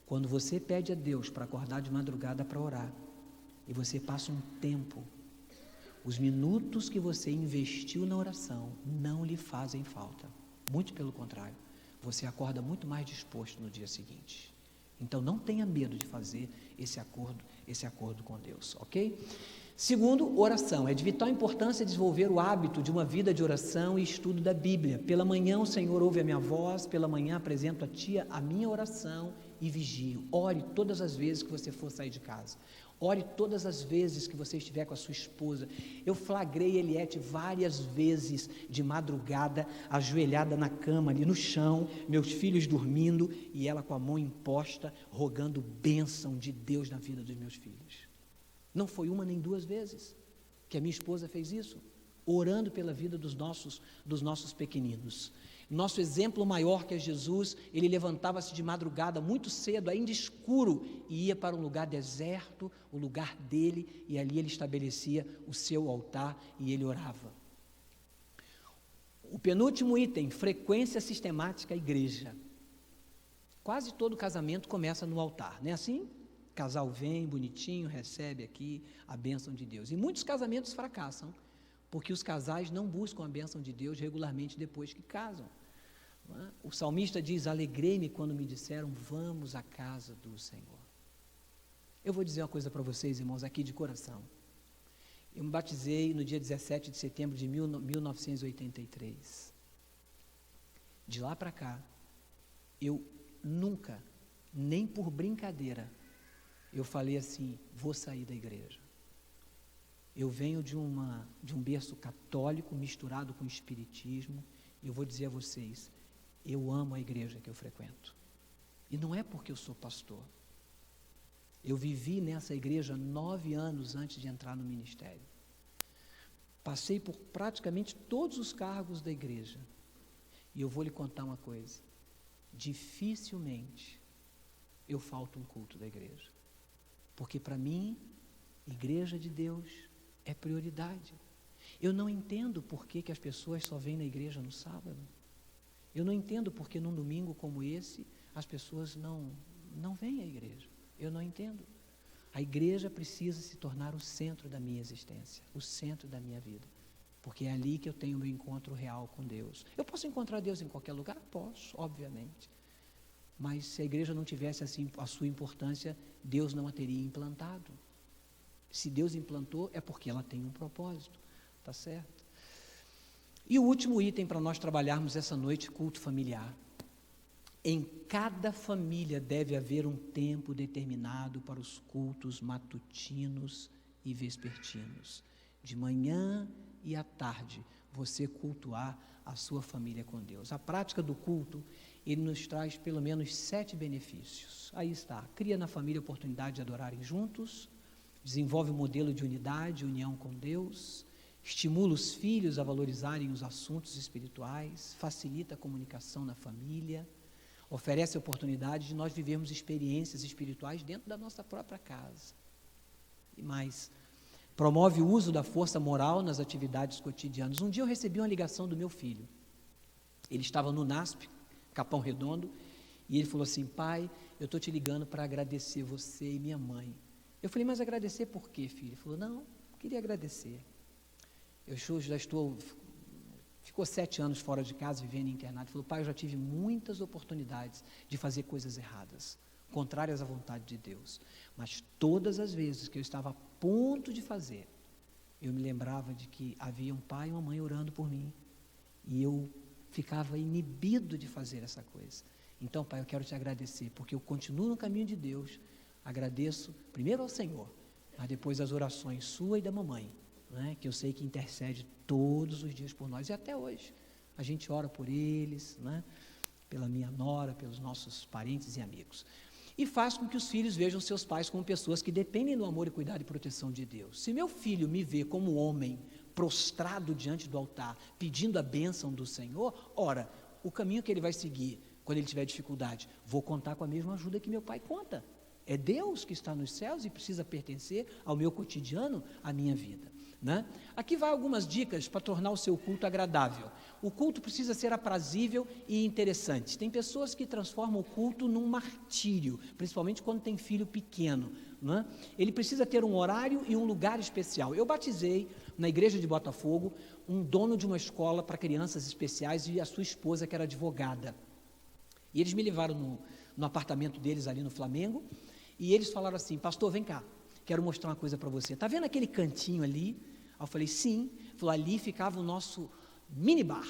quando você pede a Deus para acordar de madrugada para orar, e você passa um tempo, os minutos que você investiu na oração não lhe fazem falta, muito pelo contrário, você acorda muito mais disposto no dia seguinte. Então não tenha medo de fazer esse acordo com Deus, ok? Segundo, oração. É de vital importância desenvolver o hábito de uma vida de oração e estudo da Bíblia. Pela manhã o Senhor ouve a minha voz, pela manhã apresento a Ti a minha oração e vigio. Ore todas as vezes que você for sair de casa. Ore todas as vezes que você estiver com a sua esposa. Eu flagrei Eliette várias vezes de madrugada, ajoelhada na cama, ali no chão, meus filhos dormindo, e ela com a mão imposta, rogando bênção de Deus na vida dos meus filhos. Não foi uma nem 2 vezes que a minha esposa fez isso, orando pela vida dos nossos pequeninos. Nosso exemplo maior, que é Jesus, ele levantava-se de madrugada muito cedo, ainda escuro, e ia para um lugar deserto, o lugar dele, e ali ele estabelecia o seu altar e ele orava. O penúltimo item: frequência sistemática à igreja. Quase todo casamento começa no altar, não é assim? O casal vem bonitinho, recebe aqui a bênção de Deus. E muitos casamentos fracassam, porque os casais não buscam a bênção de Deus regularmente depois que casam. O salmista diz: alegrei-me quando me disseram, vamos à casa do Senhor. Eu vou dizer uma coisa para vocês, irmãos, aqui de coração. Eu me batizei no dia 17 de setembro de 1983. De lá para cá, eu nunca, nem por brincadeira, eu falei assim: vou sair da igreja. Eu venho de um berço católico misturado com espiritismo, e eu vou dizer a vocês, eu amo a igreja que eu frequento. E não é porque eu sou pastor. Eu vivi nessa igreja 9 anos antes de entrar no ministério. Passei por praticamente todos os cargos da igreja. E eu vou lhe contar uma coisa: dificilmente eu falto um culto da igreja. Porque para mim, igreja de Deus é prioridade. Eu não entendo por que as pessoas só vêm na igreja no sábado. Eu não entendo porque num domingo como esse as pessoas não vêm à igreja. Eu não entendo. A igreja precisa se tornar o centro da minha existência, o centro da minha vida, porque é ali que eu tenho o meu encontro real com Deus. Eu posso encontrar Deus em qualquer lugar? Posso, obviamente. Mas se a igreja não tivesse assim a sua importância, Deus não a teria implantado. Se Deus implantou, é porque ela tem um propósito, tá certo? E o último item para nós trabalharmos essa noite, culto familiar. Em cada família deve haver um tempo determinado para os cultos matutinos e vespertinos. De manhã e à tarde, você cultuar a sua família com Deus. A prática do culto, ele nos traz pelo menos 7 benefícios. Aí está, cria na família a oportunidade de adorarem juntos, desenvolve um modelo de unidade, união com Deus, estimula os filhos a valorizarem os assuntos espirituais, facilita a comunicação na família, oferece a oportunidade de nós vivermos experiências espirituais dentro da nossa própria casa. E mais, promove o uso da força moral nas atividades cotidianas. Um dia eu recebi uma ligação do meu filho. Ele estava no NASP, Capão Redondo, e ele falou assim: pai, eu estou te ligando para agradecer você e minha mãe. Eu falei: mas agradecer por quê, filho? Ele falou: não, queria agradecer. Ficou 7 anos fora de casa, vivendo internado. Ele falou: pai, eu já tive muitas oportunidades de fazer coisas erradas, contrárias à vontade de Deus, mas todas as vezes que eu estava a ponto de fazer, eu me lembrava de que havia um pai e uma mãe orando por mim, e eu ficava inibido de fazer essa coisa. Então, pai, eu quero te agradecer, porque eu continuo no caminho de Deus. Agradeço primeiro ao Senhor, mas depois as orações sua e da mamãe, né, que eu sei que intercede todos os dias por nós, e até hoje a gente ora por eles, né, pela minha nora, pelos nossos parentes e amigos, e faz com que os filhos vejam seus pais como pessoas que dependem do amor e cuidado e proteção de Deus. Se meu filho me vê como homem prostrado diante do altar, pedindo a bênção do Senhor, ora, o caminho que ele vai seguir quando ele tiver dificuldade, vou contar com a mesma ajuda que meu pai conta. É Deus que está nos céus e precisa pertencer ao meu cotidiano, à minha vida, né? Aqui vai algumas dicas para tornar o seu culto agradável. O culto precisa ser aprazível e interessante. Tem pessoas que transformam o culto num martírio, principalmente quando tem filho pequeno, né? Ele precisa ter um horário e um lugar especial. Eu batizei na igreja de Botafogo um dono de uma escola para crianças especiais e a sua esposa, que era advogada. E eles me levaram no apartamento deles ali no Flamengo, e eles falaram assim: pastor, vem cá, quero mostrar uma coisa para você. Está vendo aquele cantinho ali? Aí eu falei: sim. Falou: ali ficava o nosso minibar.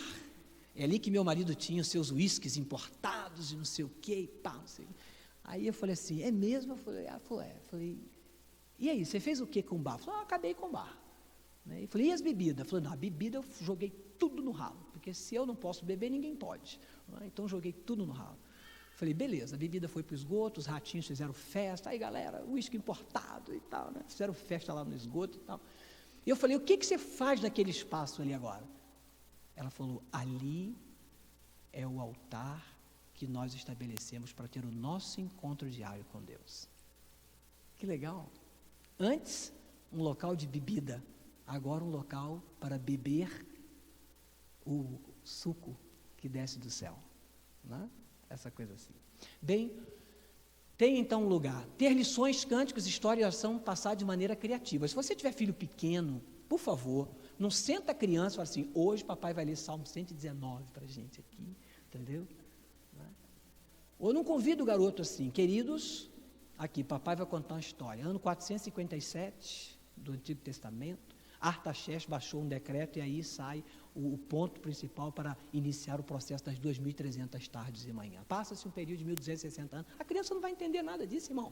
É ali que meu marido tinha os seus uísques importados e não sei o quê, e pá, não sei. Aí eu falei assim: é mesmo? Eu falei: é. Falei: e aí, você fez o que com o bar? Falei: acabei com o bar. Eu falei: e as bebidas? Falei: não, a bebida eu joguei tudo no ralo, porque se eu não posso beber, ninguém pode. Então joguei tudo no ralo. Falei: beleza, a bebida foi para o esgoto, os ratinhos fizeram festa, aí galera, uísque importado e tal, né? Fizeram festa lá no esgoto e tal. E eu falei: o que você faz naquele espaço ali agora? Ela falou: ali é o altar que nós estabelecemos para ter o nosso encontro diário com Deus. Que legal! Antes, um local de bebida, agora um local para beber o suco que desce do céu, né? Essa coisa assim. Bem, tem então um lugar. Ter lições, cânticos, história e oração, passar de maneira criativa. Se você tiver filho pequeno, por favor, não senta a criança e fala assim: hoje papai vai ler Salmo 119 para a gente aqui, entendeu? Ou não convida o garoto assim: queridos, aqui, papai vai contar uma história. Ano 457 do Antigo Testamento, Artaxerxes baixou um decreto e aí sai o ponto principal para iniciar o processo das 2.300 tardes e manhã. Passa-se um período de 1.260 anos, a criança não vai entender nada disso, irmão.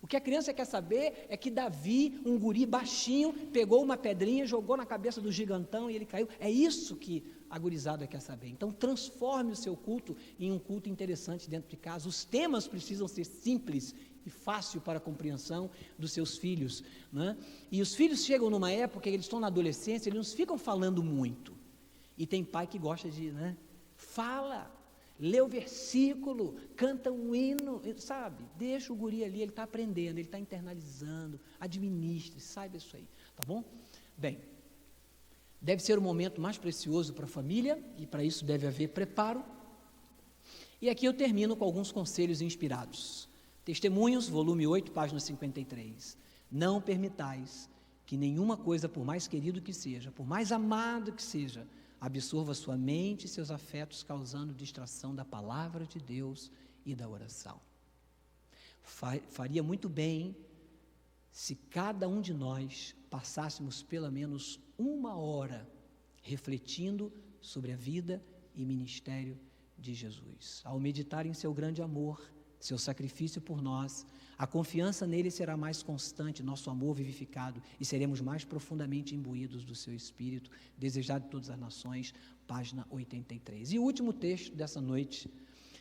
O que a criança quer saber é que Davi, um guri baixinho, pegou uma pedrinha, jogou na cabeça do gigantão e ele caiu. É isso que a gurizada quer saber. Então transforme o seu culto em um culto interessante dentro de casa. Os temas precisam ser simples e fácil para a compreensão dos seus filhos, né? E os filhos chegam numa época que eles estão na adolescência, eles não ficam falando muito. E tem pai que gosta de, né? Fala, lê o versículo, canta um hino, sabe? Deixa o guri ali, ele está aprendendo, ele está internalizando, administre, saiba isso aí, tá bom? Bem, deve ser o momento mais precioso para a família, e para isso deve haver preparo, E aqui eu termino com alguns conselhos inspirados. Testemunhos, volume 8, página 53. Não permitais que nenhuma coisa, por mais querido que seja, por mais amado que seja, absorva sua mente e seus afetos, causando distração da palavra de Deus e da oração. Faria muito bem se cada um de nós passássemos pelo menos 1 hora refletindo sobre a vida e ministério de Jesus. Ao meditar em seu grande amor, seu sacrifício por nós, a confiança nele será mais constante, nosso amor vivificado, e seremos mais profundamente imbuídos do seu Espírito, desejado de todas as nações, página 83. E o último texto dessa noite,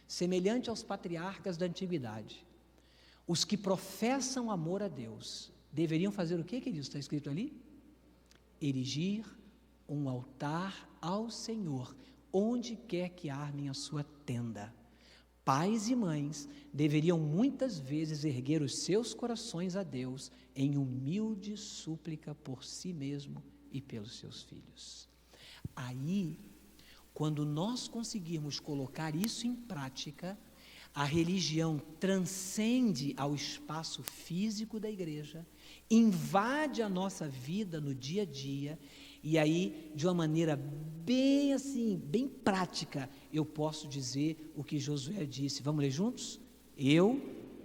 semelhante aos patriarcas da antiguidade, os que professam amor a Deus, deveriam fazer o que, queridos? Está escrito ali? Erigir um altar ao Senhor, onde quer que armem a sua tenda. Pais e mães deveriam muitas vezes erguer os seus corações a Deus em humilde súplica por si mesmo e pelos seus filhos. Aí, quando nós conseguirmos colocar isso em prática, a religião transcende ao espaço físico da igreja, invade a nossa vida no dia a dia, e aí, de uma maneira bem assim, bem prática, eu posso dizer o que Josué disse. Vamos ler juntos? Eu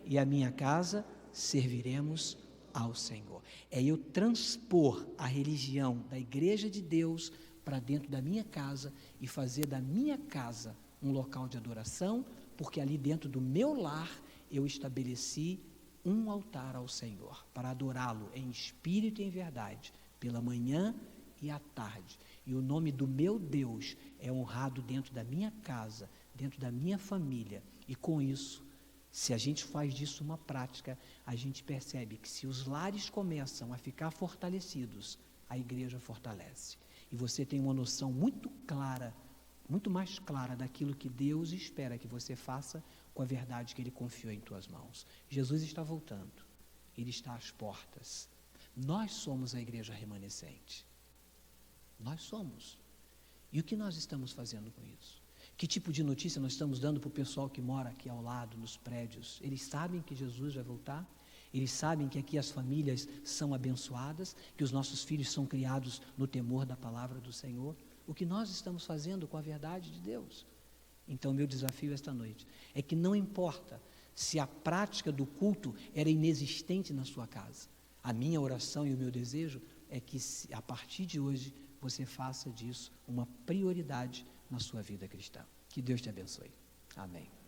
e a minha casa serviremos ao Senhor. É eu transpor a religião da igreja de Deus para dentro da minha casa e fazer da minha casa um local de adoração, porque ali dentro do meu lar eu estabeleci um altar ao Senhor, para adorá-lo em espírito e em verdade, pela manhã e à tarde. E o nome do meu Deus é honrado dentro da minha casa, dentro da minha família. E com isso, se a gente faz disso uma prática, a gente percebe que se os lares começam a ficar fortalecidos, a igreja fortalece. E você tem uma noção muito clara, muito mais clara daquilo que Deus espera que você faça com a verdade que Ele confiou em tuas mãos. Jesus está voltando, Ele está às portas. Nós somos a igreja remanescente. Nós somos. E o que nós estamos fazendo com isso? Que tipo de notícia nós estamos dando para o pessoal que mora aqui ao lado, nos prédios? Eles sabem que Jesus vai voltar? Eles sabem que aqui as famílias são abençoadas, que os nossos filhos são criados no temor da palavra do Senhor? O que nós estamos fazendo com a verdade de Deus? Então, meu desafio esta noite é que não importa se a prática do culto era inexistente na sua casa. A minha oração e o meu desejo é que, a partir de hoje, você faça disso uma prioridade na sua vida cristã. Que Deus te abençoe. Amém.